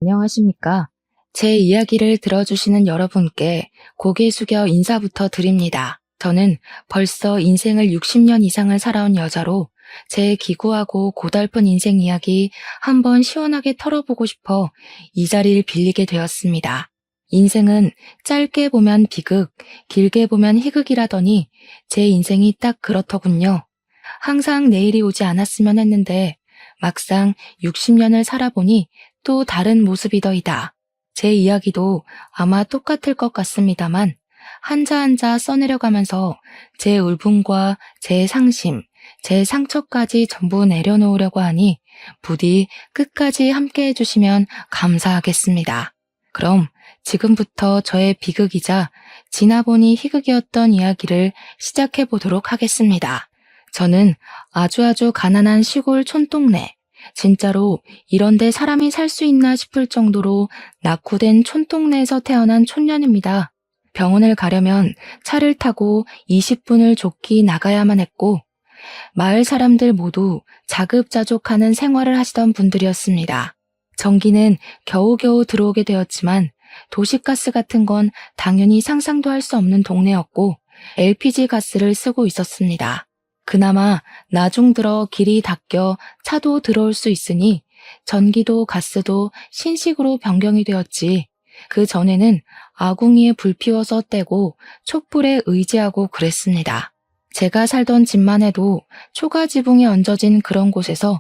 안녕하십니까? 제 이야기를 들어주시는 여러분께 고개 숙여 인사부터 드립니다. 저는 벌써 인생을 60년 이상을 살아온 여자로 제 기구하고 고달픈 인생 이야기 한번 시원하게 털어보고 싶어 이 자리를 빌리게 되었습니다. 인생은 짧게 보면 비극, 길게 보면 희극이라더니 제 인생이 딱 그렇더군요. 항상 내일이 오지 않았으면 했는데 막상 60년을 살아보니 또 다른 모습이더이다. 제 이야기도 아마 똑같을 것 같습니다만 한자 한자 써내려가면서 제 울분과 제 상심, 제 상처까지 전부 내려놓으려고 하니 부디 끝까지 함께 해주시면 감사하겠습니다. 그럼 지금부터 저의 비극이자 지나보니 희극이었던 이야기를 시작해 보도록 하겠습니다. 저는 아주 가난한 시골 촌동네, 진짜로 이런데 사람이 살 수 있나 싶을 정도로 낙후된 촌동네에서 태어난 촌년입니다. 병원을 가려면 차를 타고 20분을 좁기 나가야만 했고 마을 사람들 모두 자급자족하는 생활을 하시던 분들이었습니다. 전기는 겨우겨우 들어오게 되었지만 도시가스 같은 건 당연히 상상도 할 수 없는 동네였고 LPG 가스를 쓰고 있었습니다. 그나마 나중 들어 길이 닦여 차도 들어올 수 있으니 전기도 가스도 신식으로 변경이 되었지. 그 전에는 아궁이에 불 피워서 떼고 촛불에 의지하고 그랬습니다. 제가 살던 집만 해도 초가 지붕이 얹어진 그런 곳에서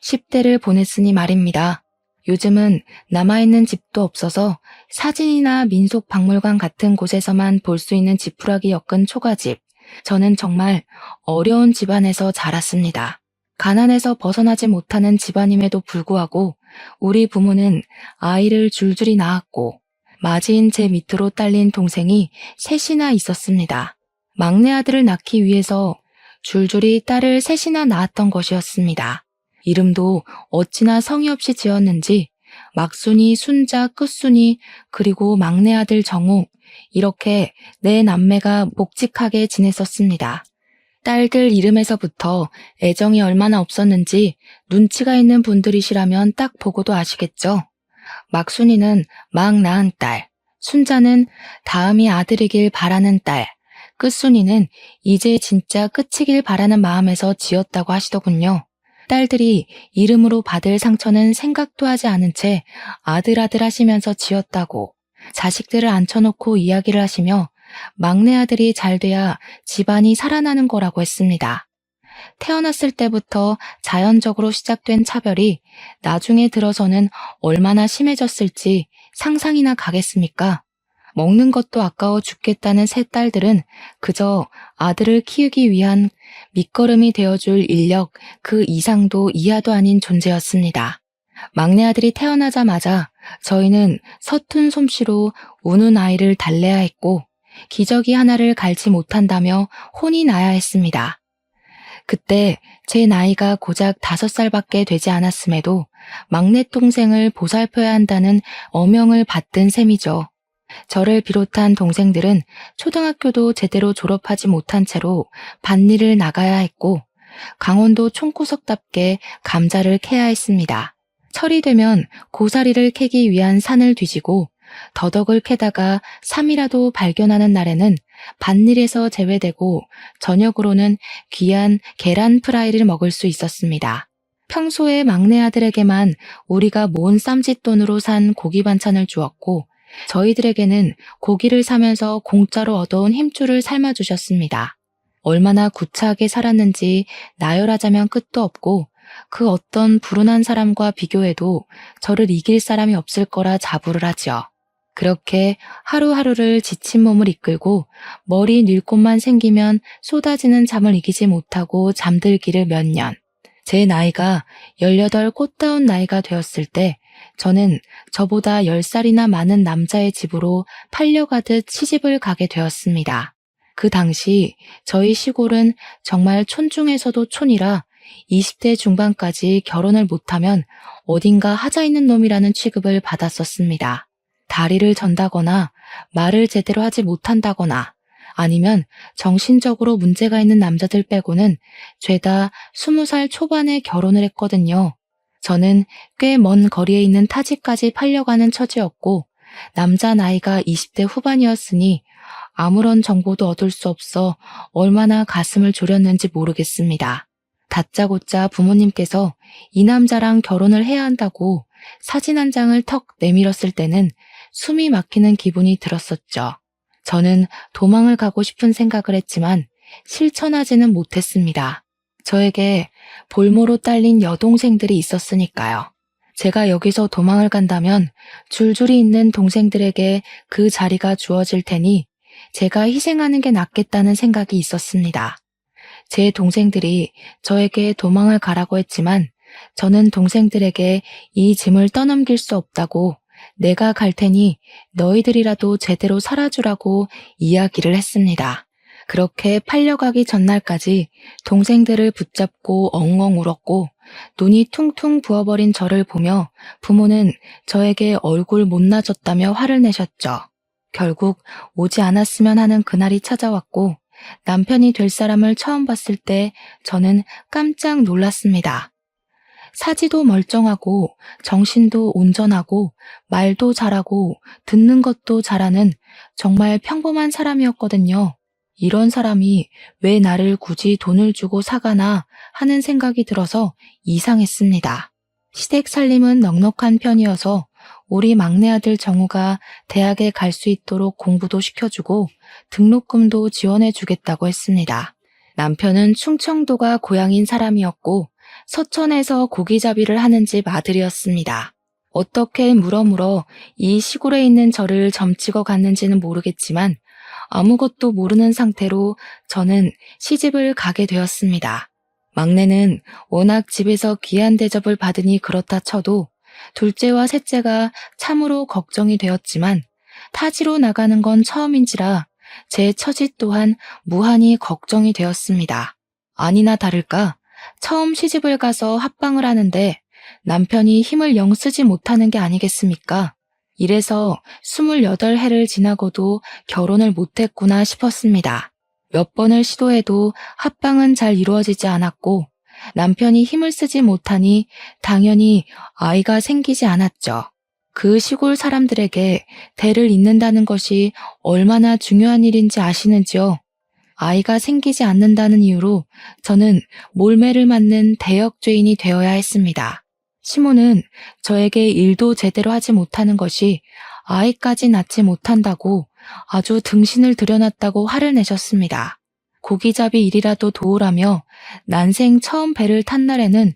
10대를 보냈으니 말입니다. 요즘은 남아있는 집도 없어서 사진이나 민속박물관 같은 곳에서만 볼 수 있는 지푸라기 엮은 초가집. 저는 정말 어려운 집안에서 자랐습니다. 가난에서 벗어나지 못하는 집안임에도 불구하고 우리 부모는 아이를 줄줄이 낳았고 맞이인 제 밑으로 딸린 동생이 셋이나 있었습니다. 막내 아들을 낳기 위해서 줄줄이 딸을 셋이나 낳았던 것이었습니다. 이름도 어찌나 성의 없이 지었는지 막순이, 순자, 끝순이, 그리고 막내 아들 정우, 이렇게 네 남매가 묵직하게 지냈었습니다. 딸들 이름에서부터 애정이 얼마나 없었는지 눈치가 있는 분들이시라면 딱 보고도 아시겠죠? 막순이는 막 낳은 딸, 순자는 다음이 아들이길 바라는 딸, 끝순이는 이제 진짜 끝이길 바라는 마음에서 지었다고 하시더군요. 딸들이 이름으로 받을 상처는 생각도 하지 않은 채 아들 하시면서 지었다고 자식들을 앉혀놓고 이야기를 하시며 막내 아들이 잘 돼야 집안이 살아나는 거라고 했습니다. 태어났을 때부터 자연적으로 시작된 차별이 나중에 들어서는 얼마나 심해졌을지 상상이나 가겠습니까? 먹는 것도 아까워 죽겠다는 세 딸들은 그저 아들을 키우기 위한 밑거름이 되어줄 인력 그 이상도 이하도 아닌 존재였습니다. 막내 아들이 태어나자마자 저희는 서툰 솜씨로 우는 아이를 달래야 했고 기저귀 하나를 갈지 못한다며 혼이 나야 했습니다. 그때 제 나이가 고작 5살밖에 되지 않았음에도 막내 동생을 보살펴야 한다는 어명을 받든 셈이죠. 저를 비롯한 동생들은 초등학교도 제대로 졸업하지 못한 채로 밭일을 나가야 했고 강원도 총구석답게 감자를 캐야 했습니다. 철이 되면 고사리를 캐기 위한 산을 뒤지고 더덕을 캐다가 삼이라도 발견하는 날에는 밭일에서 제외되고 저녁으로는 귀한 계란 프라이를 먹을 수 있었습니다. 평소에 막내 아들에게만 우리가 모은 쌈짓돈으로 산 고기 반찬을 주었고 저희들에게는 고기를 사면서 공짜로 얻어온 힘줄을 삶아주셨습니다. 얼마나 구차하게 살았는지 나열하자면 끝도 없고 그 어떤 불운한 사람과 비교해도 저를 이길 사람이 없을 거라 자부를 하죠. 그렇게 하루하루를 지친 몸을 이끌고 머리 닐 곳만 생기면 쏟아지는 잠을 이기지 못하고 잠들기를 몇 년. 제 나이가 18 꽃다운 나이가 되었을 때 저는 저보다 10살이나 많은 남자의 집으로 팔려가듯 시집을 가게 되었습니다. 그 당시 저희 시골은 정말 촌 중에서도 촌이라 20대 중반까지 결혼을 못하면 어딘가 하자 있는 놈이라는 취급을 받았었습니다. 다리를 전다거나 말을 제대로 하지 못한다거나 아니면 정신적으로 문제가 있는 남자들 빼고는 죄다 20살 초반에 결혼을 했거든요. 저는 꽤 먼 거리에 있는 타지까지 팔려가는 처지였고 남자 나이가 20대 후반이었으니 아무런 정보도 얻을 수 없어 얼마나 가슴을 졸였는지 모르겠습니다. 다짜고짜 부모님께서 이 남자랑 결혼을 해야 한다고 사진 한 장을 턱 내밀었을 때는 숨이 막히는 기분이 들었었죠. 저는 도망을 가고 싶은 생각을 했지만 실천하지는 못했습니다. 저에게 볼모로 딸린 여동생들이 있었으니까요. 제가 여기서 도망을 간다면 줄줄이 있는 동생들에게 그 자리가 주어질 테니 제가 희생하는 게 낫겠다는 생각이 있었습니다. 제 동생들이 저에게 도망을 가라고 했지만 저는 동생들에게 이 짐을 떠넘길 수 없다고 내가 갈 테니 너희들이라도 제대로 살아주라고 이야기를 했습니다. 그렇게 팔려가기 전날까지 동생들을 붙잡고 엉엉 울었고 눈이 퉁퉁 부어버린 저를 보며 부모는 저에게 얼굴 못나졌다며 화를 내셨죠. 결국 오지 않았으면 하는 그날이 찾아왔고 남편이 될 사람을 처음 봤을 때 저는 깜짝 놀랐습니다. 사지도 멀쩡하고 정신도 온전하고 말도 잘하고 듣는 것도 잘하는 정말 평범한 사람이었거든요. 이런 사람이 왜 나를 굳이 돈을 주고 사가나 하는 생각이 들어서 이상했습니다. 시댁 살림은 넉넉한 편이어서 우리 막내 아들 정우가 대학에 갈 수 있도록 공부도 시켜주고 등록금도 지원해 주겠다고 했습니다. 남편은 충청도가 고향인 사람이었고 서천에서 고기잡이를 하는 집 아들이었습니다. 어떻게 물어물어 이 시골에 있는 저를 점치고 갔는지는 모르겠지만 아무것도 모르는 상태로 저는 시집을 가게 되었습니다. 막내는 워낙 집에서 귀한 대접을 받으니 그렇다 쳐도 둘째와 셋째가 참으로 걱정이 되었지만 타지로 나가는 건 처음인지라 제 처지 또한 무한히 걱정이 되었습니다. 아니나 다를까 처음 시집을 가서 합방을 하는데 남편이 힘을 영 쓰지 못하는 게 아니겠습니까? 이래서 28해를 지나고도 결혼을 못했구나 싶었습니다. 몇 번을 시도해도 합방은 잘 이루어지지 않았고 남편이 힘을 쓰지 못하니 당연히 아이가 생기지 않았죠. 그 시골 사람들에게 대를 잇는다는 것이 얼마나 중요한 일인지 아시는지요? 아이가 생기지 않는다는 이유로 저는 몰매를 맞는 대역죄인이 되어야 했습니다. 시모는 저에게 일도 제대로 하지 못하는 것이 아이까지 낳지 못한다고 아주 등신을 들여놨다고 화를 내셨습니다. 고기잡이 일이라도 도우라며 난생 처음 배를 탄 날에는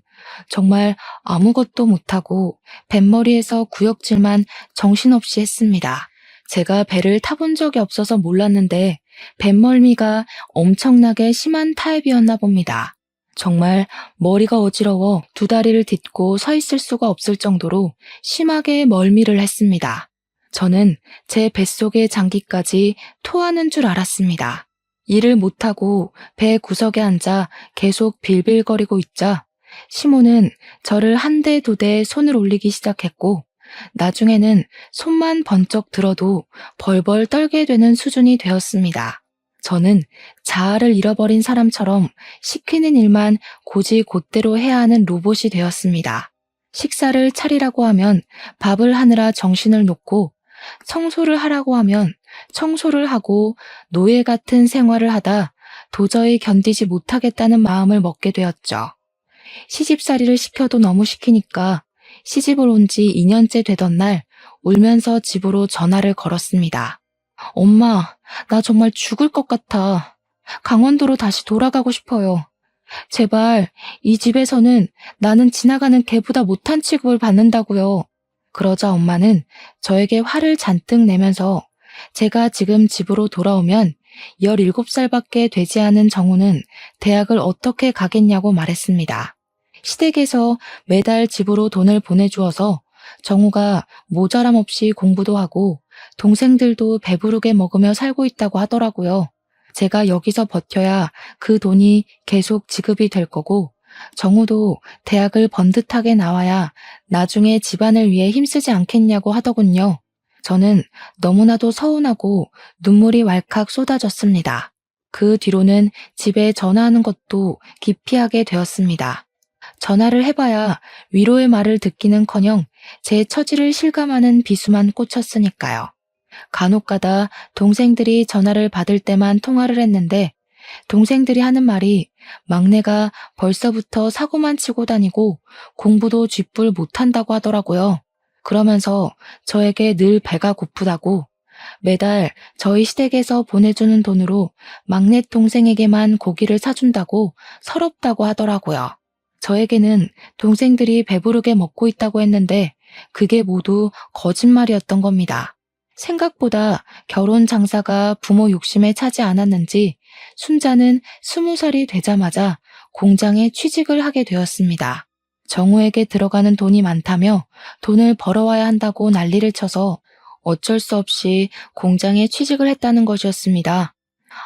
정말 아무것도 못하고 뱃머리에서 구역질만 정신없이 했습니다. 제가 배를 타본 적이 없어서 몰랐는데 뱃멀미가 엄청나게 심한 타입이었나 봅니다. 정말 머리가 어지러워 두 다리를 딛고 서 있을 수가 없을 정도로 심하게 멀미를 했습니다. 저는 제 뱃속의 장기까지 토하는 줄 알았습니다. 일을 못하고 배 구석에 앉아 계속 빌빌거리고 있자 시모는 저를 한 대 두 대 손을 올리기 시작했고 나중에는 손만 번쩍 들어도 벌벌 떨게 되는 수준이 되었습니다. 저는 자아를 잃어버린 사람처럼 시키는 일만 고지곧대로 해야 하는 로봇이 되었습니다. 식사를 차리라고 하면 밥을 하느라 정신을 놓고 청소를 하라고 하면 청소를 하고 노예 같은 생활을 하다 도저히 견디지 못하겠다는 마음을 먹게 되었죠. 시집살이를 시켜도 너무 시키니까 시집을 온 지 2년째 되던 날 울면서 집으로 전화를 걸었습니다. 엄마, 나 정말 죽을 것 같아. 강원도로 다시 돌아가고 싶어요. 제발 이 집에서는 나는 지나가는 개보다 못한 취급을 받는다고요. 그러자 엄마는 저에게 화를 잔뜩 내면서 제가 지금 집으로 돌아오면 17살밖에 되지 않은 정우는 대학을 어떻게 가겠냐고 말했습니다. 시댁에서 매달 집으로 돈을 보내주어서 정우가 모자람 없이 공부도 하고 동생들도 배부르게 먹으며 살고 있다고 하더라고요. 제가 여기서 버텨야 그 돈이 계속 지급이 될 거고 정우도 대학을 번듯하게 나와야 나중에 집안을 위해 힘쓰지 않겠냐고 하더군요. 저는 너무나도 서운하고 눈물이 왈칵 쏟아졌습니다. 그 뒤로는 집에 전화하는 것도 기피하게 되었습니다. 전화를 해봐야 위로의 말을 듣기는커녕 제 처지를 실감하는 비수만 꽂혔으니까요. 간혹가다 동생들이 전화를 받을 때만 통화를 했는데 동생들이 하는 말이 막내가 벌써부터 사고만 치고 다니고 공부도 쥐뿔 못한다고 하더라고요. 그러면서 저에게 늘 배가 고프다고 매달 저희 시댁에서 보내주는 돈으로 막내 동생에게만 고기를 사준다고 서럽다고 하더라고요. 저에게는 동생들이 배부르게 먹고 있다고 했는데 그게 모두 거짓말이었던 겁니다. 생각보다 결혼 장사가 부모 욕심에 차지 않았는지 순자는 20살이 되자마자 공장에 취직을 하게 되었습니다. 정우에게 들어가는 돈이 많다며 돈을 벌어와야 한다고 난리를 쳐서 어쩔 수 없이 공장에 취직을 했다는 것이었습니다.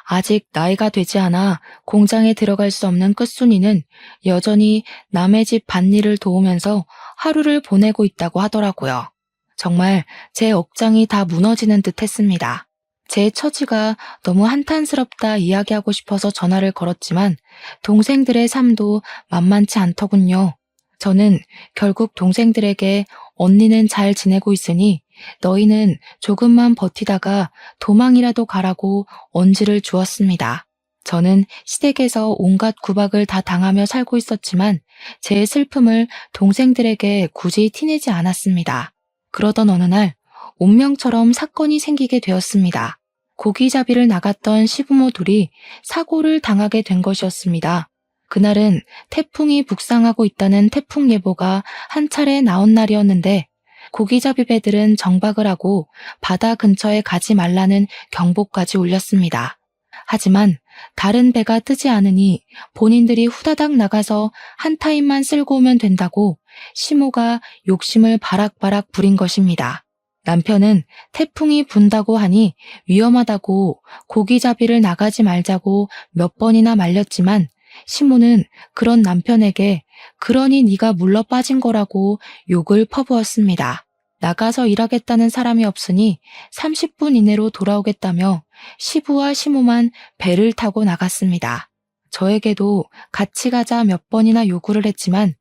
아직 나이가 되지 않아 공장에 들어갈 수 없는 끝순이는 여전히 남의 집 밭일을 도우면서 하루를 보내고 있다고 하더라고요. 정말 제 억장이 다 무너지는 듯 했습니다. 제 처지가 너무 한탄스럽다 이야기하고 싶어서 전화를 걸었지만 동생들의 삶도 만만치 않더군요. 저는 결국 동생들에게 언니는 잘 지내고 있으니 너희는 조금만 버티다가 도망이라도 가라고 언지를 주었습니다. 저는 시댁에서 온갖 구박을 다 당하며 살고 있었지만 제 슬픔을 동생들에게 굳이 티내지 않았습니다. 그러던 어느 날 운명처럼 사건이 생기게 되었습니다. 고기잡이를 나갔던 시부모 둘이 사고를 당하게 된 것이었습니다. 그날은 태풍이 북상하고 있다는 태풍 예보가 한 차례 나온 날이었는데 고기잡이 배들은 정박을 하고 바다 근처에 가지 말라는 경보까지 울렸습니다. 하지만 다른 배가 뜨지 않으니 본인들이 후다닥 나가서 한 타임만 쓸고 오면 된다고 시모가 욕심을 바락바락 부린 것입니다. 남편은 태풍이 분다고 하니 위험하다고 고기잡이를 나가지 말자고 몇 번이나 말렸지만 시모는 그런 남편에게 그러니 네가 물러 빠진 거라고 욕을 퍼부었습니다. 나가서 일하겠다는 사람이 없으니 30분 이내로 돌아오겠다며 시부와 시모만 배를 타고 나갔습니다. 저에게도 같이 가자 몇 번이나 요구를 했지만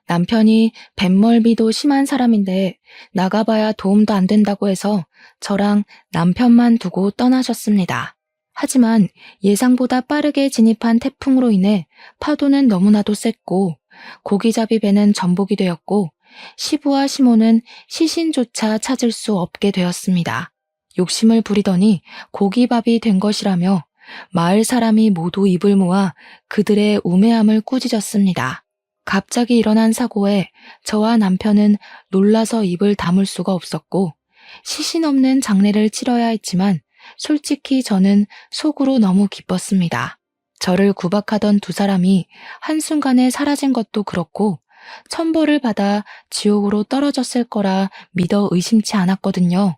남편이 뱃멀미도 심한 사람인데 나가봐야 도움도 안 된다고 해서 저랑 남편만 두고 떠나셨습니다. 하지만 예상보다 빠르게 진입한 태풍으로 인해 파도는 너무나도 셌고 고기잡이 배는 전복이 되었고 시부와 시모는 시신조차 찾을 수 없게 되었습니다. 욕심을 부리더니 고기밥이 된 것이라며 마을 사람이 모두 입을 모아 그들의 우매함을 꾸짖었습니다. 갑자기 일어난 사고에 저와 남편은 놀라서 입을 다물 수가 없었고 시신 없는 장례를 치러야 했지만 솔직히 저는 속으로 너무 기뻤습니다. 저를 구박하던 두 사람이 한순간에 사라진 것도 그렇고 천벌을 받아 지옥으로 떨어졌을 거라 믿어 의심치 않았거든요.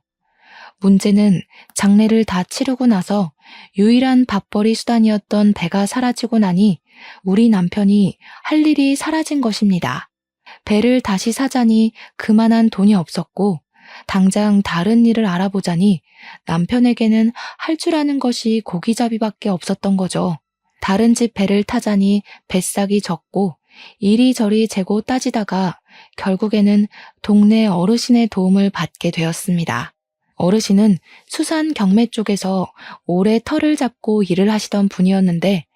문제는 장례를 다 치르고 나서 유일한 밥벌이 수단이었던 배가 사라지고 나니 우리 남편이 할 일이 사라진 것입니다. 배를 다시 사자니 그만한 돈이 없었고 당장 다른 일을 알아보자니 남편에게는 할 줄 아는 것이 고기잡이밖에 없었던 거죠. 다른 집 배를 타자니 뱃삭이 적고 이리저리 재고 따지다가 결국에는 동네 어르신의 도움을 받게 되었습니다. 어르신은 수산 경매 쪽에서 오래 터를 잡고 일을 하시던 분이었는데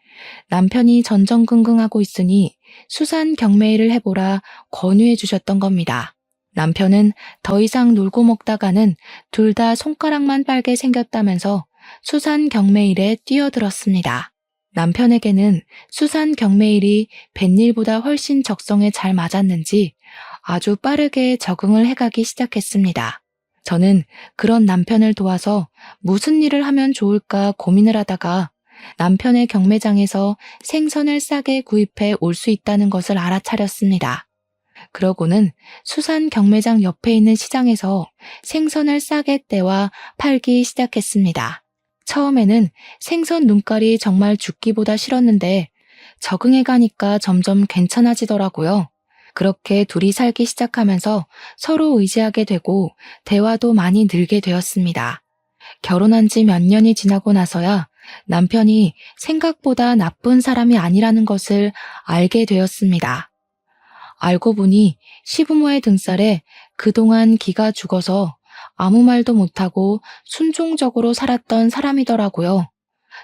남편이 전전긍긍하고 있으니 수산 경매 일을 해보라 권유해 주셨던 겁니다. 남편은 더 이상 놀고 먹다가는 둘 다 손가락만 빨게 생겼다면서 수산 경매 일에 뛰어들었습니다. 남편에게는 수산 경매일이 뱃일보다 훨씬 적성에 잘 맞았는지 아주 빠르게 적응을 해가기 시작했습니다. 저는 그런 남편을 도와서 무슨 일을 하면 좋을까 고민을 하다가 남편의 경매장에서 생선을 싸게 구입해 올 수 있다는 것을 알아차렸습니다. 그러고는 수산 경매장 옆에 있는 시장에서 생선을 싸게 떼와 팔기 시작했습니다. 처음에는 생선 눈깔이 정말 죽기보다 싫었는데 적응해 가니까 점점 괜찮아지더라고요. 그렇게 둘이 살기 시작하면서 서로 의지하게 되고 대화도 많이 늘게 되었습니다. 결혼한 지 몇 년이 지나고 나서야 남편이 생각보다 나쁜 사람이 아니라는 것을 알게 되었습니다. 알고 보니 시부모의 등살에 그동안 기가 죽어서 아무 말도 못하고 순종적으로 살았던 사람이더라고요.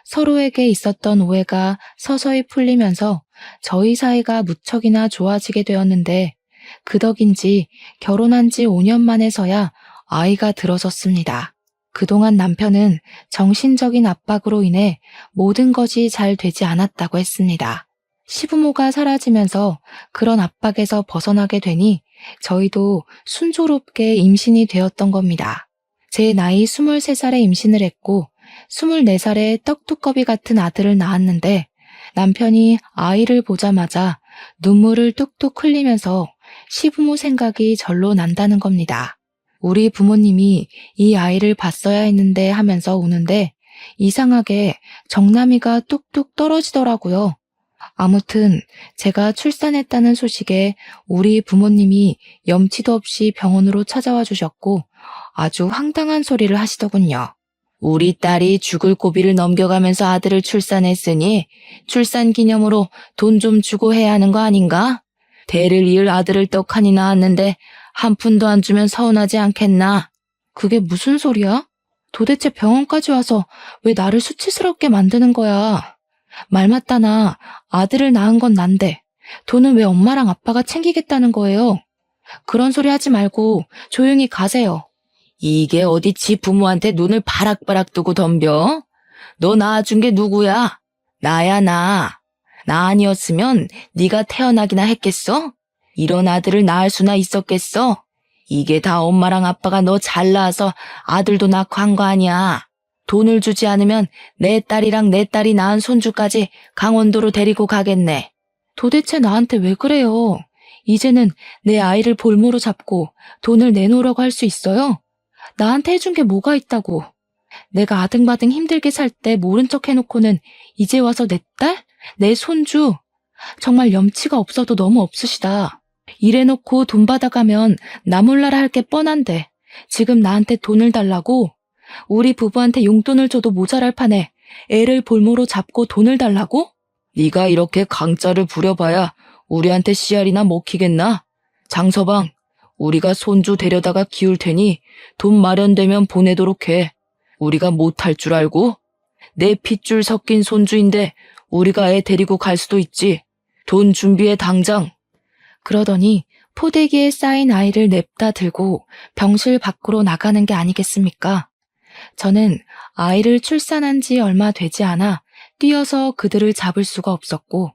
서로에게 있었던 오해가 서서히 풀리면서 저희 사이가 무척이나 좋아지게 되었는데 그 덕인지 결혼한 지 5년 만에서야 아이가 들어섰습니다. 그동안 남편은 정신적인 압박으로 인해 모든 것이 잘 되지 않았다고 했습니다. 시부모가 사라지면서 그런 압박에서 벗어나게 되니 저희도 순조롭게 임신이 되었던 겁니다. 제 나이 23살에 임신을 했고 24살에 떡두꺼비 같은 아들을 낳았는데 남편이 아이를 보자마자 눈물을 뚝뚝 흘리면서 시부모 생각이 절로 난다는 겁니다. 우리 부모님이 이 아이를 봤어야 했는데 하면서 우는데 이상하게 정남이가 뚝뚝 떨어지더라고요. 아무튼 제가 출산했다는 소식에 우리 부모님이 염치도 없이 병원으로 찾아와 주셨고 아주 황당한 소리를 하시더군요. 우리 딸이 죽을 고비를 넘겨가면서 아들을 출산했으니 출산 기념으로 돈 좀 주고 해야 하는 거 아닌가? 대를 이을 아들을 떡하니 낳았는데 한 푼도 안 주면 서운하지 않겠나? 그게 무슨 소리야? 도대체 병원까지 와서 왜 나를 수치스럽게 만드는 거야? 말 맞다나 아들을 낳은 건 난데 돈은 왜 엄마랑 아빠가 챙기겠다는 거예요? 그런 소리 하지 말고 조용히 가세요. 이게 어디 지 부모한테 눈을 바락바락 뜨고 덤벼? 너 낳아준 게 누구야? 나야 나. 나 아니었으면 네가 태어나기나 했겠어? 이런 아들을 낳을 수나 있었겠어? 이게 다 엄마랑 아빠가 너 잘 낳아서 아들도 낳고 한 거 아니야. 돈을 주지 않으면 내 딸이랑 내 딸이 낳은 손주까지 강원도로 데리고 가겠네. 도대체 나한테 왜 그래요? 이제는 내 아이를 볼모로 잡고 돈을 내놓으라고 할 수 있어요? 나한테 해준 게 뭐가 있다고. 내가 아등바등 힘들게 살 때 모른 척 해놓고는 이제 와서 내 딸? 내 손주? 정말 염치가 없어도 너무 없으시다. 이래놓고 돈 받아가면 나 몰라라 할 게 뻔한데 지금 나한테 돈을 달라고? 우리 부부한테 용돈을 줘도 모자랄 판에 애를 볼모로 잡고 돈을 달라고? 네가 이렇게 강짜를 부려봐야 우리한테 씨알이나 먹히겠나? 장서방, 우리가 손주 데려다가 키울 테니 돈 마련되면 보내도록 해. 우리가 못할 줄 알고? 내 핏줄 섞인 손주인데 우리가 애 데리고 갈 수도 있지. 돈 준비해 당장. 그러더니 포대기에 쌓인 아이를 냅다 들고 병실 밖으로 나가는 게 아니겠습니까? 저는 아이를 출산한 지 얼마 되지 않아 뛰어서 그들을 잡을 수가 없었고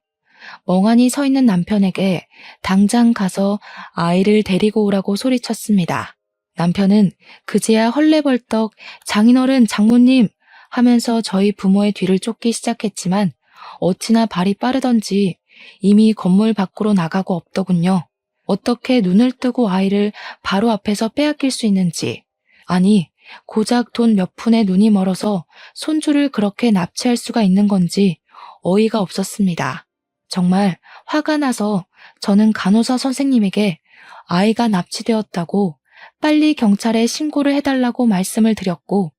멍하니 서 있는 남편에게 당장 가서 아이를 데리고 오라고 소리쳤습니다. 남편은 그제야 헐레벌떡 장인어른 장모님 하면서 저희 부모의 뒤를 쫓기 시작했지만 어찌나 발이 빠르던지 이미 건물 밖으로 나가고 없더군요. 어떻게 눈을 뜨고 아이를 바로 앞에서 빼앗길 수 있는지, 아니 고작 돈 몇 푼에 눈이 멀어서 손주를 그렇게 납치할 수가 있는 건지 어이가 없었습니다. 정말 화가 나서 저는 간호사 선생님에게 아이가 납치되었다고 빨리 경찰에 신고를 해달라고 말씀을 드렸고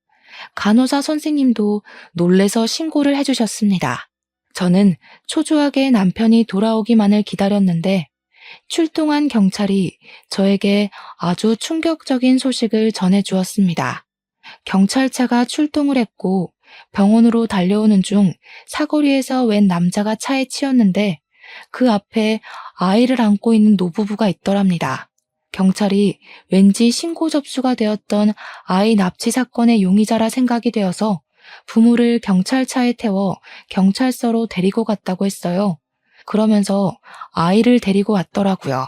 간호사 선생님도 놀래서 신고를 해주셨습니다. 저는 초조하게 남편이 돌아오기만을 기다렸는데 출동한 경찰이 저에게 아주 충격적인 소식을 전해주었습니다. 경찰차가 출동을 했고 병원으로 달려오는 중 사거리에서 웬 남자가 차에 치였는데 그 앞에 아이를 안고 있는 노부부가 있더랍니다. 경찰이 왠지 신고 접수가 되었던 아이 납치 사건의 용의자라 생각이 되어서 부모를 경찰차에 태워 경찰서로 데리고 갔다고 했어요. 그러면서 아이를 데리고 왔더라고요.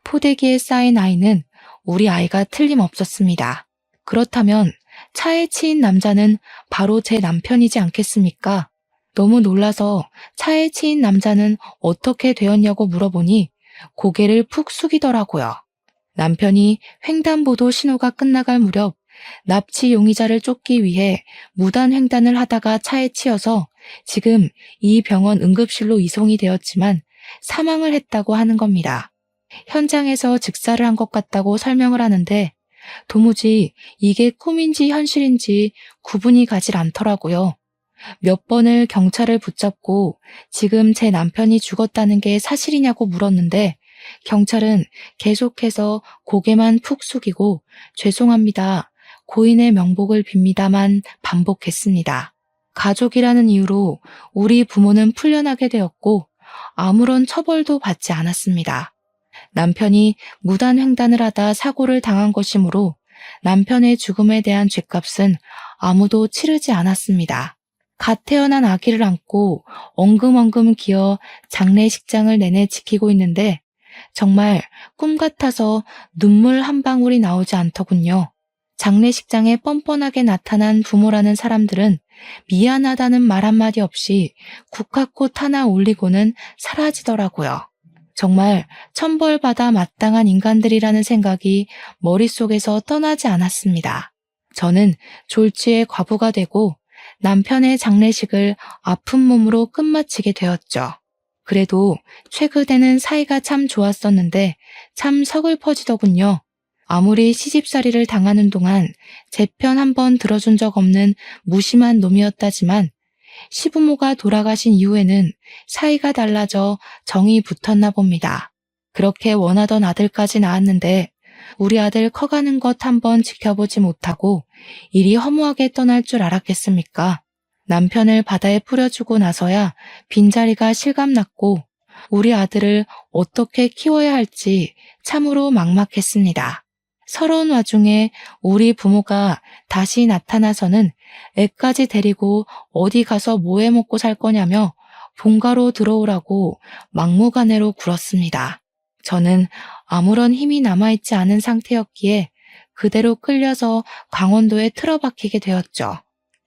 포대기에 쌓인 아이는 우리 아이가 틀림없었습니다. 그렇다면 차에 치인 남자는 바로 제 남편이지 않겠습니까? 너무 놀라서 차에 치인 남자는 어떻게 되었냐고 물어보니 고개를 푹 숙이더라고요. 남편이 횡단보도 신호가 끝나갈 무렵 납치 용의자를 쫓기 위해 무단 횡단을 하다가 차에 치여서 지금 이 병원 응급실로 이송이 되었지만 사망을 했다고 하는 겁니다. 현장에서 즉사를 한 것 같다고 설명을 하는데 도무지 이게 꿈인지 현실인지 구분이 가질 않더라고요. 몇 번을 경찰을 붙잡고 지금 제 남편이 죽었다는 게 사실이냐고 물었는데 경찰은 계속해서 고개만 푹 숙이고 죄송합니다. 고인의 명복을 빕니다만 반복했습니다. 가족이라는 이유로 우리 부모는 풀려나게 되었고 아무런 처벌도 받지 않았습니다. 남편이 무단 횡단을 하다 사고를 당한 것이므로 남편의 죽음에 대한 죗값은 아무도 치르지 않았습니다. 갓 태어난 아기를 안고 엉금엉금 기어 장례식장을 내내 지키고 있는데 정말 꿈 같아서 눈물 한 방울이 나오지 않더군요. 장례식장에 뻔뻔하게 나타난 부모라는 사람들은 미안하다는 말 한마디 없이 국화꽃 하나 올리고는 사라지더라고요. 정말 천벌받아 마땅한 인간들이라는 생각이 머릿속에서 떠나지 않았습니다. 저는 졸지에 과부가 되고 남편의 장례식을 아픈 몸으로 끝마치게 되었죠. 그래도 최근에는 사이가 참 좋았었는데 참 서글퍼지더군요. 아무리 시집살이를 당하는 동안 제 편 한 번 들어준 적 없는 무심한 놈이었다지만 시부모가 돌아가신 이후에는 사이가 달라져 정이 붙었나 봅니다. 그렇게 원하던 아들까지 낳았는데 우리 아들 커가는 것 한번 지켜보지 못하고 이리 허무하게 떠날 줄 알았겠습니까? 남편을 바다에 뿌려주고 나서야 빈자리가 실감났고 우리 아들을 어떻게 키워야 할지 참으로 막막했습니다. 서러운 와중에 우리 부모가 다시 나타나서는 애까지 데리고 어디 가서 뭐 해 먹고 살 거냐며 본가로 들어오라고 막무가내로 굴었습니다. 저는 아무런 힘이 남아있지 않은 상태였기에 그대로 끌려서 강원도에 틀어박히게 되었죠.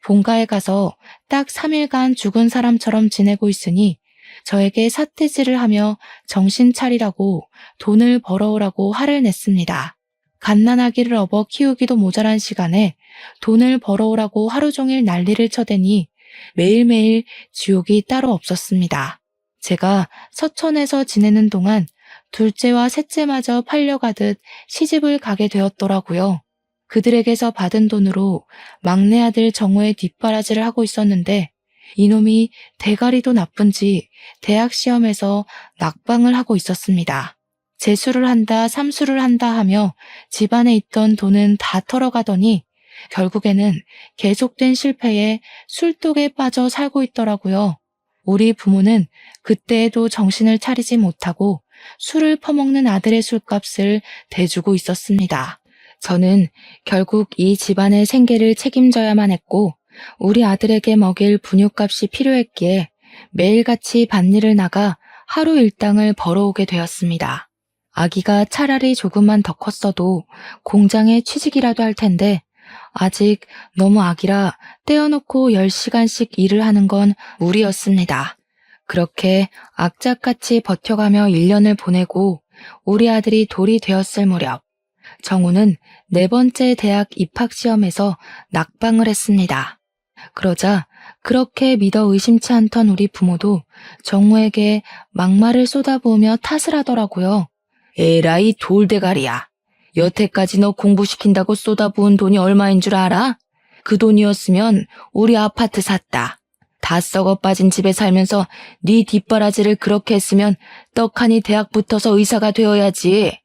본가에 가서 딱 3일간 죽은 사람처럼 지내고 있으니 저에게 삿대질을 하며 정신 차리라고 돈을 벌어오라고 화를 냈습니다. 갓난아기를 업어 키우기도 모자란 시간에 돈을 벌어오라고 하루 종일 난리를 쳐대니 매일매일 지옥이 따로 없었습니다. 제가 서천에서 지내는 동안 둘째와 셋째마저 팔려가듯 시집을 가게 되었더라고요. 그들에게서 받은 돈으로 막내 아들 정호의 뒷바라지를 하고 있었는데 이놈이 대가리도 나쁜지 대학 시험에서 낙방을 하고 있었습니다. 재수를 한다, 삼수를 한다 하며 집안에 있던 돈은 다 털어가더니 결국에는 계속된 실패에 술독에 빠져 살고 있더라고요. 우리 부모는 그때에도 정신을 차리지 못하고 술을 퍼먹는 아들의 술값을 대주고 있었습니다. 저는 결국 이 집안의 생계를 책임져야만 했고 우리 아들에게 먹일 분유값이 필요했기에 매일같이 밭일을 나가 하루 일당을 벌어오게 되었습니다. 아기가 차라리 조금만 더 컸어도 공장에 취직이라도 할 텐데 아직 너무 아기라 떼어놓고 10시간씩 일을 하는 건 무리였습니다. 그렇게 악착같이 버텨가며 1년을 보내고 우리 아들이 돌이 되었을 무렵 정우는 4번째 대학 입학시험에서 낙방을 했습니다. 그러자 그렇게 믿어 의심치 않던 우리 부모도 정우에게 막말을 쏟아부으며 탓을 하더라고요. 에라이 돌대가리야. 여태까지 너 공부시킨다고 쏟아부은 돈이 얼마인 줄 알아? 그 돈이었으면 우리 아파트 샀다. 다 썩어 빠진 집에 살면서 네 뒷바라지를 그렇게 했으면 떡하니 대학 붙어서 의사가 되어야지.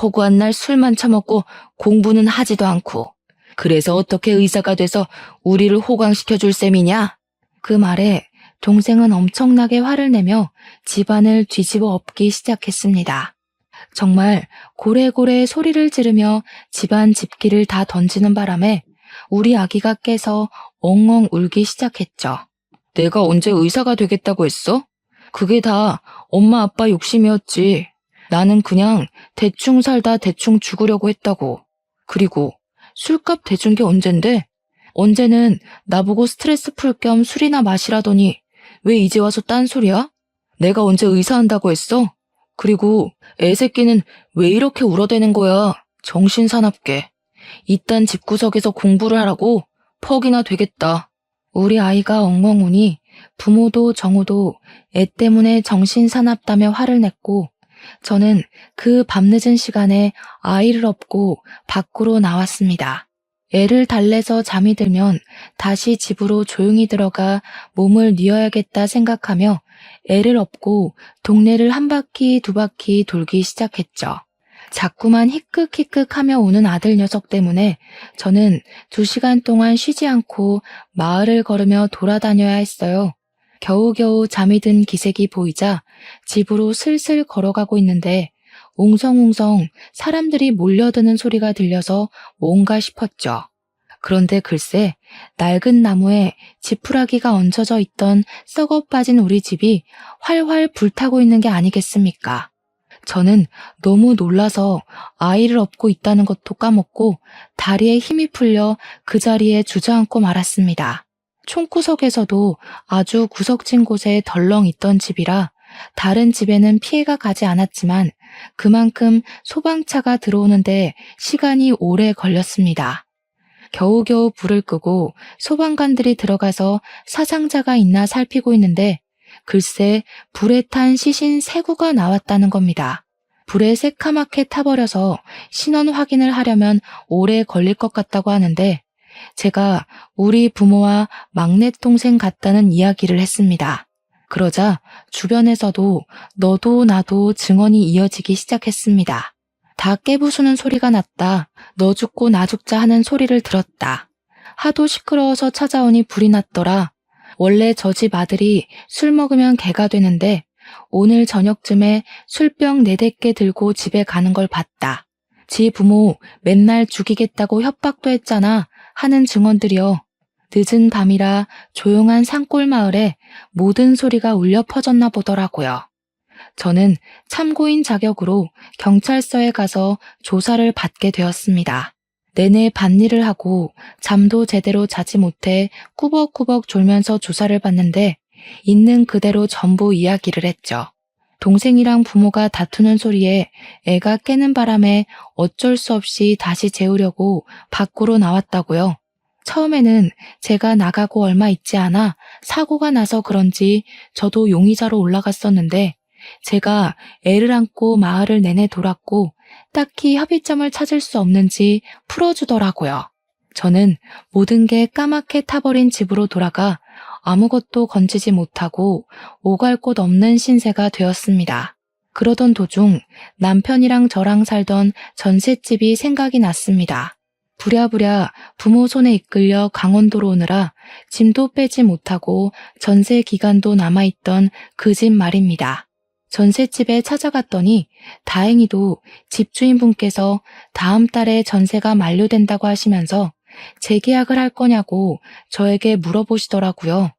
허구한 날 술만 처먹고 공부는 하지도 않고. 그래서 어떻게 의사가 돼서 우리를 호강시켜줄 셈이냐? 그 말에 동생은 엄청나게 화를 내며 집안을 뒤집어 엎기 시작했습니다. 정말 고래고래 소리를 지르며 집안 집기를 다 던지는 바람에 우리 아기가 깨서 엉엉 울기 시작했죠. 내가 언제 의사가 되겠다고 했어? 그게 다 엄마 아빠 욕심이었지. 나는 그냥 대충 살다 대충 죽으려고 했다고. 그리고 술값 대준 게 언젠데? 언제는 나보고 스트레스 풀 겸 술이나 마시라더니 왜 이제 와서 딴소리야? 내가 언제 의사한다고 했어? 그리고 애새끼는 왜 이렇게 울어대는 거야? 정신 사납게. 이딴 집구석에서 공부를 하라고? 퍽이나 되겠다. 우리 아이가 엉엉 우니 부모도 정우도 애 때문에 정신 사납다며 화를 냈고 저는 그 밤늦은 시간에 아이를 업고 밖으로 나왔습니다. 애를 달래서 잠이 들면 다시 집으로 조용히 들어가 몸을 뉘어야겠다 생각하며 애를 업고 동네를 한 바퀴 두 바퀴 돌기 시작했죠. 자꾸만 히끗히끗하며 우는 아들 녀석 때문에 저는 2시간 동안 쉬지 않고 마을을 걸으며 돌아다녀야 했어요. 겨우겨우 잠이 든 기색이 보이자 집으로 슬슬 걸어가고 있는데 웅성웅성 사람들이 몰려드는 소리가 들려서 뭔가 싶었죠. 그런데 글쎄 낡은 나무에 지푸라기가 얹혀져 있던 썩어 빠진 우리 집이 활활 불타고 있는 게 아니겠습니까? 저는 너무 놀라서 아이를 업고 있다는 것도 까먹고 다리에 힘이 풀려 그 자리에 주저앉고 말았습니다. 총구석에서도 아주 구석진 곳에 덜렁 있던 집이라 다른 집에는 피해가 가지 않았지만 그만큼 소방차가 들어오는데 시간이 오래 걸렸습니다. 겨우겨우 불을 끄고 소방관들이 들어가서 사상자가 있나 살피고 있는데 글쎄 불에 탄 시신 3구가 나왔다는 겁니다. 불에 새카맣게 타버려서 신원 확인을 하려면 오래 걸릴 것 같다고 하는데 제가 우리 부모와 막내 동생 같다는 이야기를 했습니다. 그러자 주변에서도 너도 나도 증언이 이어지기 시작했습니다. 다 깨부수는 소리가 났다. 너 죽고 나 죽자 하는 소리를 들었다. 하도 시끄러워서 찾아오니 불이 났더라. 원래 저 집 아들이 술 먹으면 개가 되는데 오늘 저녁쯤에 술병 4-5개 들고 집에 가는 걸 봤다. 지 부모 맨날 죽이겠다고 협박도 했잖아 하는 증언들이여. 늦은 밤이라 조용한 산골 마을에 모든 소리가 울려 퍼졌나 보더라고요. 저는 참고인 자격으로 경찰서에 가서 조사를 받게 되었습니다. 내내 밭일을 하고 잠도 제대로 자지 못해 꾸벅꾸벅 졸면서 조사를 받는데 있는 그대로 전부 이야기를 했죠. 동생이랑 부모가 다투는 소리에 애가 깨는 바람에 어쩔 수 없이 다시 재우려고 밖으로 나왔다고요. 처음에는 제가 나가고 얼마 있지 않아 사고가 나서 그런지 저도 용의자로 올라갔었는데 제가 애를 안고 마을을 내내 돌았고 딱히 합의점을 찾을 수 없는지 풀어주더라고요. 저는 모든 게 까맣게 타버린 집으로 돌아가 아무것도 건지지 못하고 오갈 곳 없는 신세가 되었습니다. 그러던 도중 남편이랑 저랑 살던 전셋집이 생각이 났습니다. 부랴부랴 부모 손에 이끌려 강원도로 오느라 짐도 빼지 못하고 전세 기간도 남아있던 그 집 말입니다. 전셋집에 찾아갔더니 다행히도 집주인분께서 다음 달에 전세가 만료된다고 하시면서 재계약을 할 거냐고 저에게 물어보시더라고요.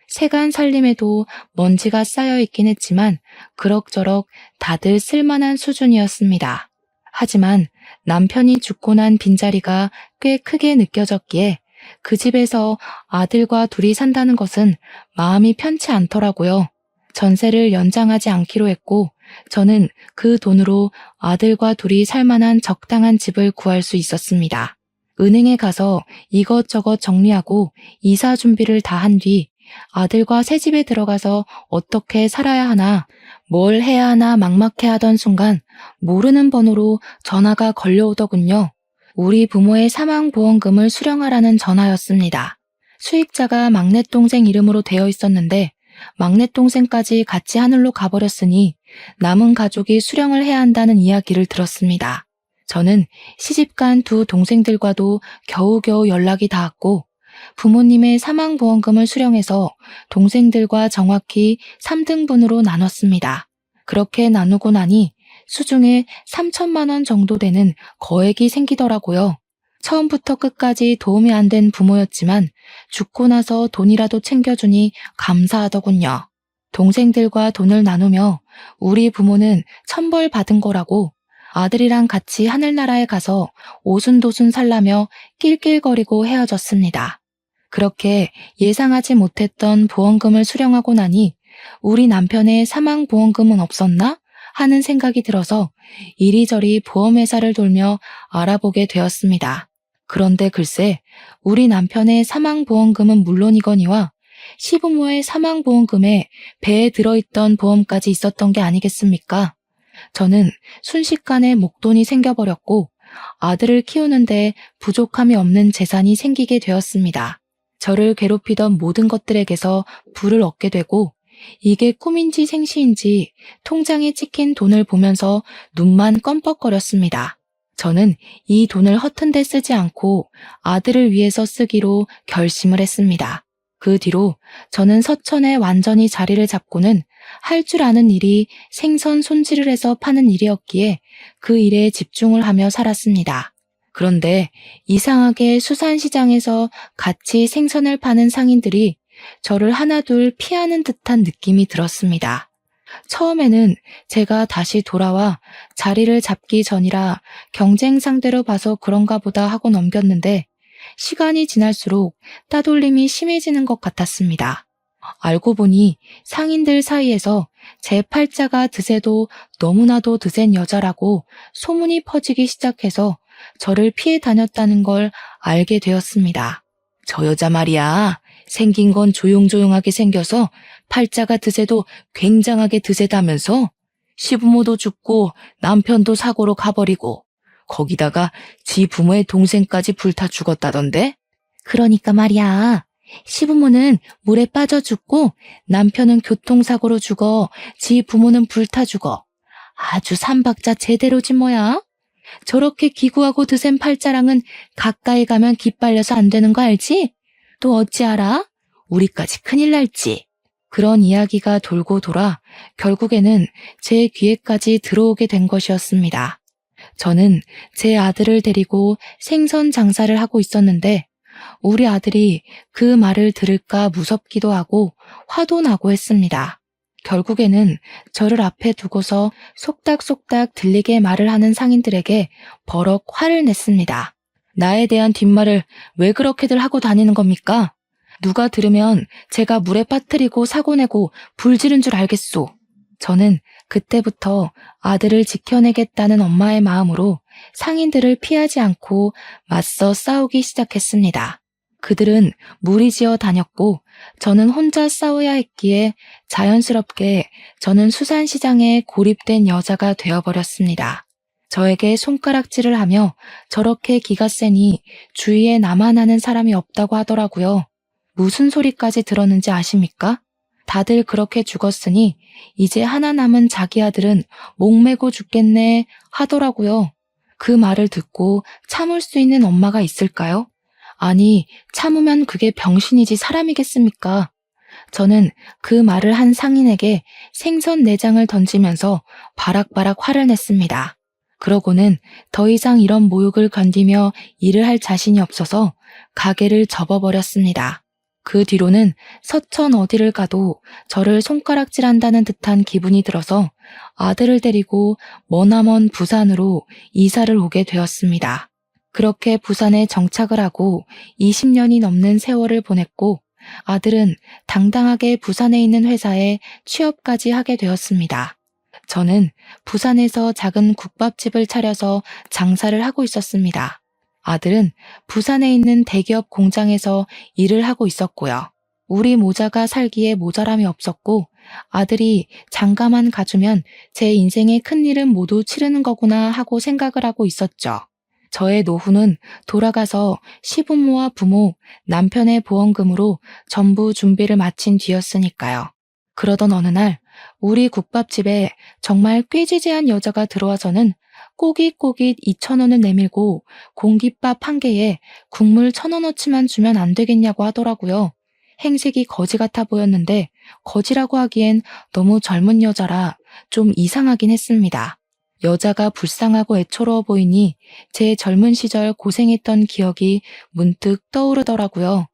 세간 살림에도 먼지가 쌓여있긴 했지만 그럭저럭 다들 쓸만한 수준이었습니다. 하지만 남편이 죽고 난 빈자리가 꽤 크게 느껴졌기에 그 집에서 아들과 둘이 산다는 것은 마음이 편치 않더라고요. 전세를 연장하지 않기로 했고 저는 그 돈으로 아들과 둘이 살만한 적당한 집을 구할 수 있었습니다. 은행에 가서 이것저것 정리하고 이사 준비를 다 한 뒤 아들과 새 집에 들어가서 어떻게 살아야 하나, 뭘 해야 하나 막막해하던 순간 모르는 번호로 전화가 걸려오더군요. 우리 부모의 사망보험금을 수령하라는 전화였습니다. 수익자가 막내 동생 이름으로 되어 있었는데 막내 동생까지 같이 하늘로 가버렸으니 남은 가족이 수령을 해야 한다는 이야기를 들었습니다. 저는 시집간 2 동생들과도 겨우겨우 연락이 닿았고 부모님의 사망보험금을 수령해서 동생들과 정확히 3등분으로 나눴습니다. 그렇게 나누고 나니 수중에 3천만 원 정도 되는 거액이 생기더라고요. 처음부터 끝까지 도움이 안 된 부모였지만 죽고 나서 돈이라도 챙겨주니 감사하더군요. 동생들과 돈을 나누며 우리 부모는 천벌 받은 거라고 아들이랑 같이 하늘나라에 가서 오순도순 살라며 낄낄거리고 헤어졌습니다. 그렇게 예상하지 못했던 보험금을 수령하고 나니 우리 남편의 사망보험금은 없었나? 하는 생각이 들어서 이리저리 보험회사를 돌며 알아보게 되었습니다. 그런데 글쎄 우리 남편의 사망보험금은 물론이거니와 시부모의 사망보험금에 배에 들어있던 보험까지 있었던 게 아니겠습니까? 저는 순식간에 목돈이 생겨버렸고 아들을 키우는데 부족함이 없는 재산이 생기게 되었습니다. 저를 괴롭히던 모든 것들에게서 부를 얻게 되고 이게 꿈인지 생시인지 통장에 찍힌 돈을 보면서 눈만 껌뻑거렸습니다. 저는 이 돈을 허튼 데 쓰지 않고 아들을 위해서 쓰기로 결심을 했습니다. 그 뒤로 저는 서천에 완전히 자리를 잡고는 할 줄 아는 일이 생선 손질을 해서 파는 일이었기에 그 일에 집중을 하며 살았습니다. 그런데 이상하게 수산시장에서 같이 생선을 파는 상인들이 저를 하나둘 피하는 듯한 느낌이 들었습니다. 처음에는 제가 다시 돌아와 자리를 잡기 전이라 경쟁 상대로 봐서 그런가 보다 하고 넘겼는데 시간이 지날수록 따돌림이 심해지는 것 같았습니다. 알고 보니 상인들 사이에서 제 팔자가 드세도 너무나도 드센 여자라고 소문이 퍼지기 시작해서 저를 피해 다녔다는 걸 알게 되었습니다. 저 여자 말이야. 생긴 건 조용조용하게 생겨서 팔자가 드세도 굉장하게 드세다면서 시부모도 죽고 남편도 사고로 가버리고 거기다가 지 부모의 동생까지 불타 죽었다던데? 그러니까 말이야. 시부모는 물에 빠져 죽고 남편은 교통사고로 죽어 지 부모는 불타 죽어. 아주 삼박자 제대로지 뭐야? 저렇게 기구하고 드센 팔자랑은 가까이 가면 기빨려서 안 되는 거 알지? 또 어찌 알아? 우리까지 큰일 날지. 그런 이야기가 돌고 돌아 결국에는 제 귀에까지 들어오게 된 것이었습니다. 저는 제 아들을 데리고 생선 장사를 하고 있었는데 우리 아들이 그 말을 들을까 무섭기도 하고 화도 나고 했습니다. 결국에는 저를 앞에 두고서 속닥속닥 들리게 말을 하는 상인들에게 버럭 화를 냈습니다. 나에 대한 뒷말을 왜 그렇게들 하고 다니는 겁니까? 누가 들으면 제가 물에 빠뜨리고 사고 내고 불 지른 줄 알겠소. 저는 그때부터 아들을 지켜내겠다는 엄마의 마음으로 상인들을 피하지 않고 맞서 싸우기 시작했습니다. 그들은 무리지어 다녔고 저는 혼자 싸워야 했기에 자연스럽게 저는 수산시장에 고립된 여자가 되어버렸습니다. 저에게 손가락질을 하며 저렇게 기가 세니 주위에 나만 아는 사람이 없다고 하더라고요. 무슨 소리까지 들었는지 아십니까? 다들 그렇게 죽었으니 이제 하나 남은 자기 아들은 목매고 죽겠네 하더라고요. 그 말을 듣고 참을 수 있는 엄마가 있을까요? 아니, 참으면 그게 병신이지 사람이겠습니까? 저는 그 말을 한 상인에게 생선 내장을 던지면서 바락바락 화를 냈습니다. 그러고는 더 이상 이런 모욕을 견디며 일을 할 자신이 없어서 가게를 접어버렸습니다. 그 뒤로는 서천 어디를 가도 저를 손가락질한다는 듯한 기분이 들어서 아들을 데리고 머나먼 부산으로 이사를 오게 되었습니다. 그렇게 부산에 정착을 하고 20년이 넘는 세월을 보냈고 아들은 당당하게 부산에 있는 회사에 취업까지 하게 되었습니다. 저는 부산에서 작은 국밥집을 차려서 장사를 하고 있었습니다. 아들은 부산에 있는 대기업 공장에서 일을 하고 있었고요. 우리 모자가 살기에 모자람이 없었고 아들이 장가만 가주면 제 인생의 큰일은 모두 치르는 거구나 하고 생각을 하고 있었죠. 저의 노후는 돌아가서 시부모와 부모, 남편의 보험금으로 전부 준비를 마친 뒤였으니까요. 그러던 어느 날 우리 국밥집에 정말 꾀지지한 여자가 들어와서는 꼬깃꼬깃 2,000원을 내밀고 공깃밥 한 개에 국물 1,000원어치만 주면 안 되겠냐고 하더라고요. 행색이 거지 같아 보였는데 거지라고 하기엔 너무 젊은 여자라 좀 이상하긴 했습니다. 여자가 불쌍하고 애처로워 보이니 제 젊은 시절 고생했던 기억이 문득 떠오르더라고요.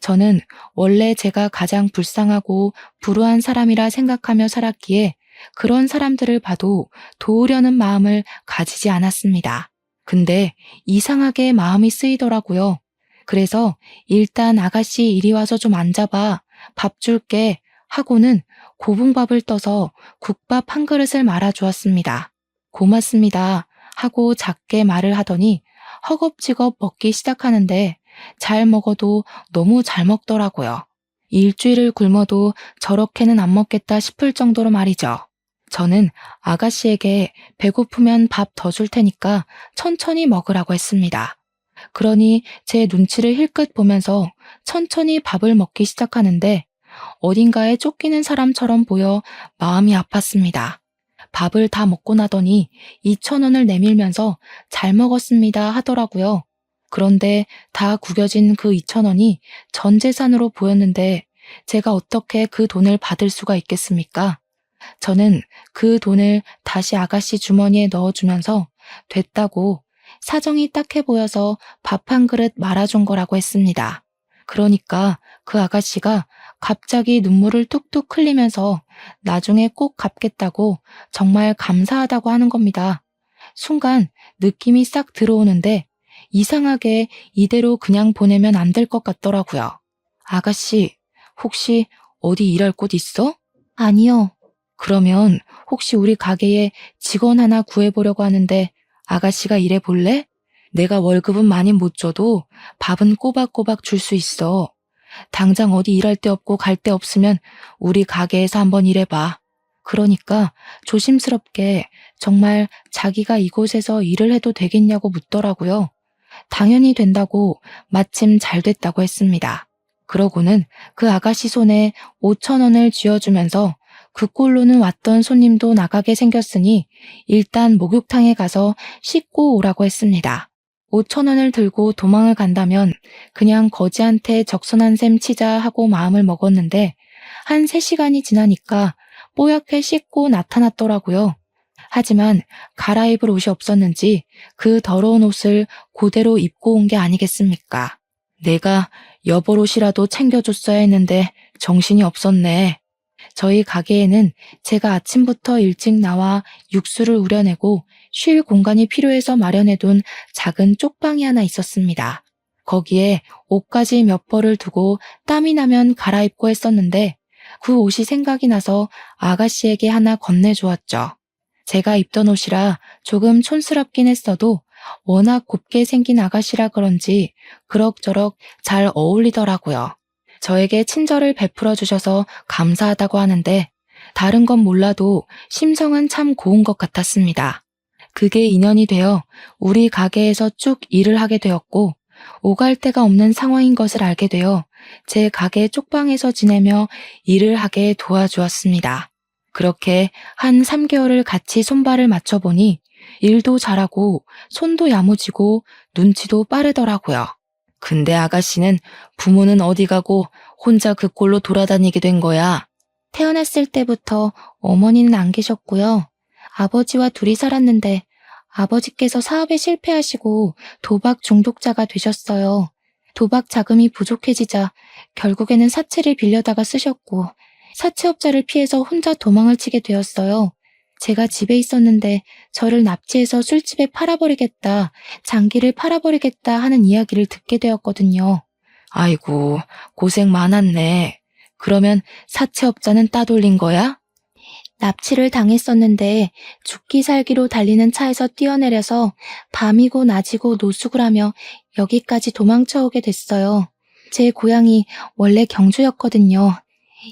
저는 원래 제가 가장 불쌍하고 불우한 사람이라 생각하며 살았기에 그런 사람들을 봐도 도우려는 마음을 가지지 않았습니다. 근데 이상하게 마음이 쓰이더라고요. 그래서 일단 아가씨 이리 와서 좀 앉아봐. 밥 줄게 하고는 고봉밥을 떠서 국밥 한 그릇을 말아주었습니다. 고맙습니다 하고 작게 말을 하더니 허겁지겁 먹기 시작하는데 잘 먹어도 너무 잘 먹더라고요. 일주일을 굶어도 저렇게는 안 먹겠다 싶을 정도로 말이죠. 저는 아가씨에게 배고프면 밥 더 줄 테니까 천천히 먹으라고 했습니다. 그러니 제 눈치를 힐끗 보면서 천천히 밥을 먹기 시작하는데 어딘가에 쫓기는 사람처럼 보여 마음이 아팠습니다. 밥을 다 먹고 나더니 2,000원을 내밀면서 잘 먹었습니다 하더라고요. 그런데 다 구겨진 그 2,000원이 전 재산으로 보였는데 제가 어떻게 그 돈을 받을 수가 있겠습니까? 저는 그 돈을 다시 아가씨 주머니에 넣어주면서 됐다고 사정이 딱해 보여서 밥 한 그릇 말아준 거라고 했습니다. 그러니까 그 아가씨가 갑자기 눈물을 뚝뚝 흘리면서 나중에 꼭 갚겠다고 정말 감사하다고 하는 겁니다. 순간 느낌이 싹 들어오는데 이상하게 이대로 그냥 보내면 안 될 것 같더라고요. 아가씨, 혹시 어디 일할 곳 있어? 아니요. 그러면 혹시 우리 가게에 직원 하나 구해보려고 하는데 아가씨가 일해볼래? 내가 월급은 많이 못 줘도 밥은 꼬박꼬박 줄 수 있어. 당장 어디 일할 데 없고 갈 데 없으면 우리 가게에서 한번 일해봐. 그러니까 조심스럽게 정말 자기가 이곳에서 일을 해도 되겠냐고 묻더라고요. 당연히 된다고 마침 잘 됐다고 했습니다. 그러고는 그 아가씨 손에 5,000원을 쥐어주면서 그 꼴로는 왔던 손님도 나가게 생겼으니 일단 목욕탕에 가서 씻고 오라고 했습니다. 5,000원을 들고 도망을 간다면 그냥 거지한테 적선한 셈 치자 하고 마음을 먹었는데 한 3시간이 지나니까 뽀얗게 씻고 나타났더라고요. 하지만 갈아입을 옷이 없었는지 그 더러운 옷을 그대로 입고 온 게 아니겠습니까? 내가 여벌옷이라도 챙겨줬어야 했는데 정신이 없었네. 저희 가게에는 제가 아침부터 일찍 나와 육수를 우려내고 쉴 공간이 필요해서 마련해둔 작은 쪽방이 하나 있었습니다. 거기에 옷까지 몇 벌을 두고 땀이 나면 갈아입고 했었는데 그 옷이 생각이 나서 아가씨에게 하나 건네주었죠. 제가 입던 옷이라 조금 촌스럽긴 했어도 워낙 곱게 생긴 아가씨라 그런지 그럭저럭 잘 어울리더라고요. 저에게 친절을 베풀어 주셔서 감사하다고 하는데 다른 건 몰라도 심성은 참 고운 것 같았습니다. 그게 인연이 되어 우리 가게에서 쭉 일을 하게 되었고 오갈 데가 없는 상황인 것을 알게 되어 제 가게 쪽방에서 지내며 일을 하게 도와주었습니다. 그렇게 한 3개월을 같이 손발을 맞춰보니 일도 잘하고 손도 야무지고 눈치도 빠르더라고요. 근데 아가씨는 부모는 어디 가고 혼자 그 꼴로 돌아다니게 된 거야? 태어났을 때부터 어머니는 안 계셨고요. 아버지와 둘이 살았는데 아버지께서 사업에 실패하시고 도박 중독자가 되셨어요. 도박 자금이 부족해지자 결국에는 사채를 빌려다가 쓰셨고 사채업자를 피해서 혼자 도망을 치게 되었어요. 제가 집에 있었는데 저를 납치해서 술집에 팔아버리겠다, 장기를 팔아버리겠다 하는 이야기를 듣게 되었거든요. 아이고, 고생 많았네. 그러면 사채업자는 따돌린 거야? 납치를 당했었는데 죽기 살기로 달리는 차에서 뛰어내려서 밤이고 낮이고 노숙을 하며 여기까지 도망쳐 오게 됐어요. 제 고향이 원래 경주였거든요.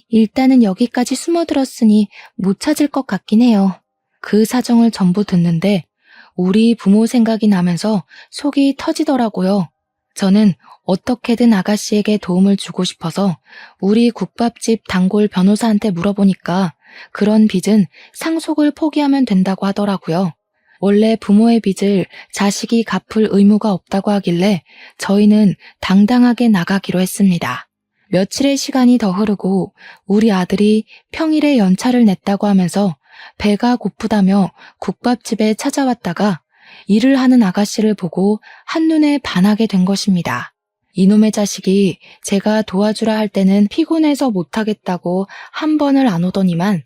일단은 여기까지 숨어들었으니 못 찾을 것 같긴 해요. 그 사정을 전부 듣는데 우리 부모 생각이 나면서 속이 터지더라고요. 저는 어떻게든 아가씨에게 도움을 주고 싶어서 우리 국밥집 단골 변호사한테 물어보니까 그런 빚은 상속을 포기하면 된다고 하더라고요. 원래 부모의 빚을 자식이 갚을 의무가 없다고 하길래 저희는 당당하게 나가기로 했습니다. 며칠의 시간이 더 흐르고 우리 아들이 평일에 연차를 냈다고 하면서 배가 고프다며 국밥집에 찾아왔다가 일을 하는 아가씨를 보고 한눈에 반하게 된 것입니다. 이놈의 자식이 제가 도와주라 할 때는 피곤해서 못하겠다고 한 번을 안 오더니만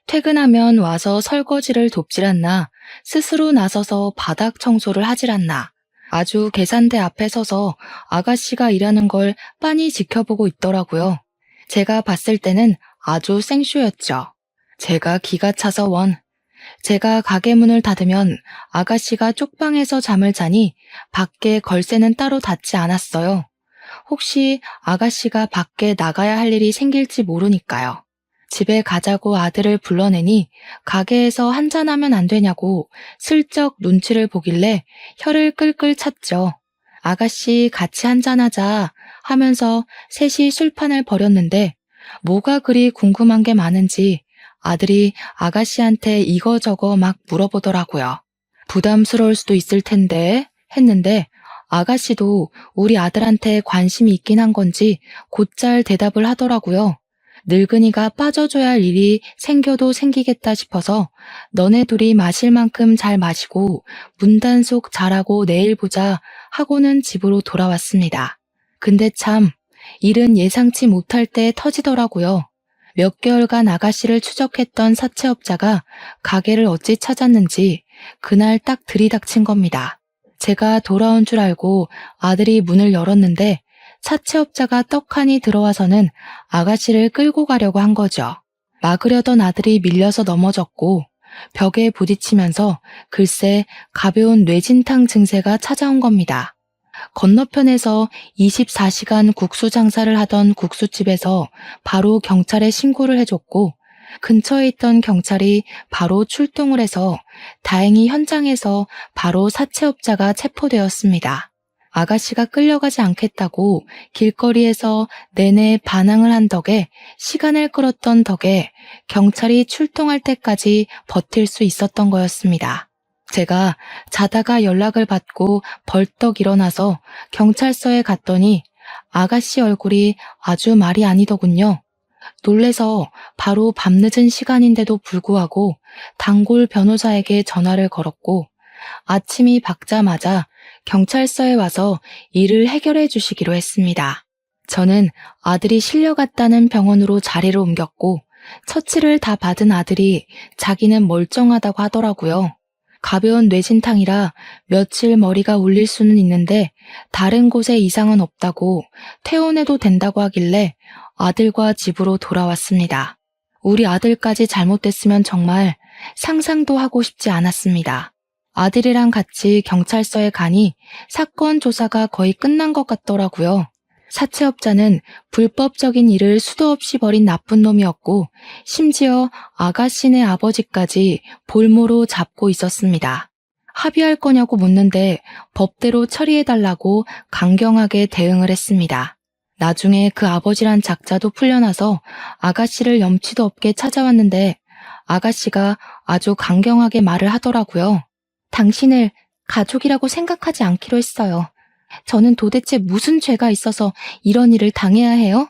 퇴근하면 와서 설거지를 돕질 않나 스스로 나서서 바닥 청소를 하질 않나 아주 계산대 앞에 서서 아가씨가 일하는 걸 빤히 지켜보고 있더라고요. 제가 봤을 때는 아주 생쇼였죠. 제가 기가 차서 제가 가게 문을 닫으면 아가씨가 쪽방에서 잠을 자니 밖에 걸쇠는 따로 닫지 않았어요. 혹시 아가씨가 밖에 나가야 할 일이 생길지 모르니까요. 집에 가자고 아들을 불러내니 가게에서 한잔하면 안 되냐고 슬쩍 눈치를 보길래 혀를 끌끌 찼죠. 아가씨 같이 한잔하자 하면서 셋이 술판을 벌였는데 뭐가 그리 궁금한 게 많은지 아들이 아가씨한테 이거저거 막 물어보더라고요. 부담스러울 수도 있을 텐데 했는데 아가씨도 우리 아들한테 관심이 있긴 한 건지 곧잘 대답을 하더라고요. 늙은이가 빠져줘야 할 일이 생겨도 생기겠다 싶어서 너네 둘이 마실 만큼 잘 마시고 문단속 잘하고 내일 보자 하고는 집으로 돌아왔습니다. 근데 참 일은 예상치 못할 때 터지더라고요. 몇 개월간 아가씨를 추적했던 사채업자가 가게를 어찌 찾았는지 그날 딱 들이닥친 겁니다. 제가 돌아온 줄 알고 아들이 문을 열었는데 사채업자가 떡하니 들어와서는 아가씨를 끌고 가려고 한 거죠. 막으려던 아들이 밀려서 넘어졌고 벽에 부딪히면서 글쎄 가벼운 뇌진탕 증세가 찾아온 겁니다. 건너편에서 24시간 국수 장사를 하던 국수집에서 바로 경찰에 신고를 해줬고 근처에 있던 경찰이 바로 출동을 해서 다행히 현장에서 바로 사채업자가 체포되었습니다. 아가씨가 끌려가지 않겠다고 길거리에서 내내 반항을 한 덕에 시간을 끌었던 덕에 경찰이 출동할 때까지 버틸 수 있었던 거였습니다. 제가 자다가 연락을 받고 벌떡 일어나서 경찰서에 갔더니 아가씨 얼굴이 아주 말이 아니더군요. 놀래서 바로 밤늦은 시간인데도 불구하고 단골 변호사에게 전화를 걸었고 아침이 밝자마자 경찰서에 와서 일을 해결해 주시기로 했습니다. 저는 아들이 실려갔다는 병원으로 자리를 옮겼고 처치를 다 받은 아들이 자기는 멀쩡하다고 하더라고요. 가벼운 뇌진탕이라 며칠 머리가 울릴 수는 있는데 다른 곳에 이상은 없다고 퇴원해도 된다고 하길래 아들과 집으로 돌아왔습니다. 우리 아들까지 잘못됐으면 정말 상상도 하고 싶지 않았습니다. 아들이랑 같이 경찰서에 가니 사건 조사가 거의 끝난 것 같더라고요. 사채업자는 불법적인 일을 수도 없이 벌인 나쁜 놈이었고 심지어 아가씨네 아버지까지 볼모로 잡고 있었습니다. 합의할 거냐고 묻는데 법대로 처리해달라고 강경하게 대응을 했습니다. 나중에 그 아버지란 작자도 풀려나서 아가씨를 염치도 없게 찾아왔는데 아가씨가 아주 강경하게 말을 하더라고요. 당신을 가족이라고 생각하지 않기로 했어요. 저는 도대체 무슨 죄가 있어서 이런 일을 당해야 해요?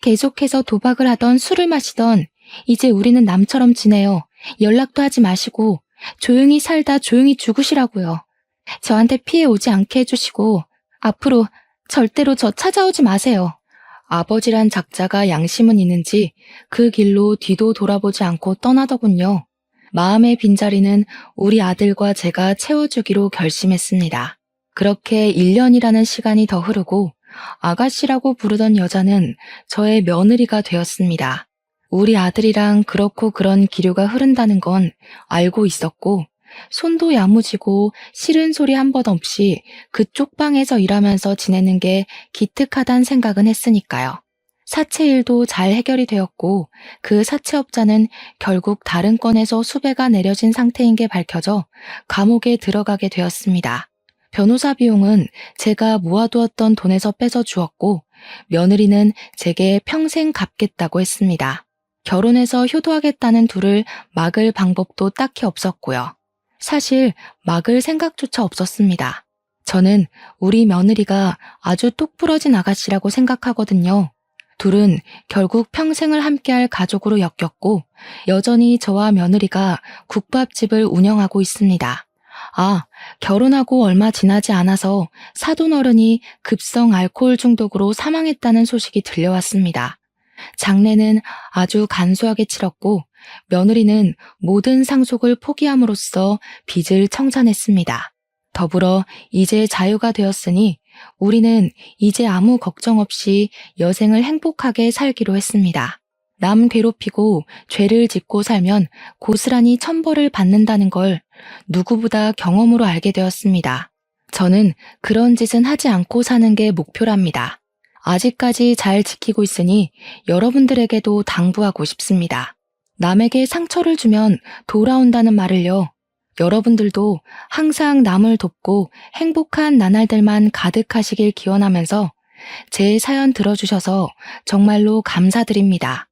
계속해서 도박을 하던 술을 마시던 이제 우리는 남처럼 지내요. 연락도 하지 마시고 조용히 살다 조용히 죽으시라고요. 저한테 피해 오지 않게 해주시고 앞으로 절대로 저 찾아오지 마세요. 아버지란 작자가 양심은 있는지 그 길로 뒤도 돌아보지 않고 떠나더군요. 마음의 빈자리는 우리 아들과 제가 채워주기로 결심했습니다. 그렇게 1년이라는 시간이 더 흐르고 아가씨라고 부르던 여자는 저의 며느리가 되었습니다. 우리 아들이랑 그렇고 그런 기류가 흐른다는 건 알고 있었고 손도 야무지고 싫은 소리 한 번 없이 그쪽 방에서 일하면서 지내는 게 기특하단 생각은 했으니까요. 사채 일도 잘 해결이 되었고 그 사채업자는 결국 다른 건에서 수배가 내려진 상태인 게 밝혀져 감옥에 들어가게 되었습니다. 변호사 비용은 제가 모아두었던 돈에서 빼서 주었고 며느리는 제게 평생 갚겠다고 했습니다. 결혼해서 효도하겠다는 둘을 막을 방법도 딱히 없었고요. 사실 막을 생각조차 없었습니다. 저는 우리 며느리가 아주 똑부러진 아가씨라고 생각하거든요. 둘은 결국 평생을 함께할 가족으로 엮였고 여전히 저와 며느리가 국밥집을 운영하고 있습니다. 아, 결혼하고 얼마 지나지 않아서 사돈어른이 급성 알코올 중독으로 사망했다는 소식이 들려왔습니다. 장례는 아주 간소하게 치렀고 며느리는 모든 상속을 포기함으로써 빚을 청산했습니다. 더불어 이제 자유가 되었으니 우리는 이제 아무 걱정 없이 여생을 행복하게 살기로 했습니다. 남 괴롭히고 죄를 짓고 살면 고스란히 천벌을 받는다는 걸 누구보다 경험으로 알게 되었습니다. 저는 그런 짓은 하지 않고 사는 게 목표랍니다. 아직까지 잘 지키고 있으니 여러분들에게도 당부하고 싶습니다. 남에게 상처를 주면 돌아온다는 말을요. 여러분들도 항상 남을 돕고 행복한 나날들만 가득하시길 기원하면서 제 사연 들어주셔서 정말로 감사드립니다.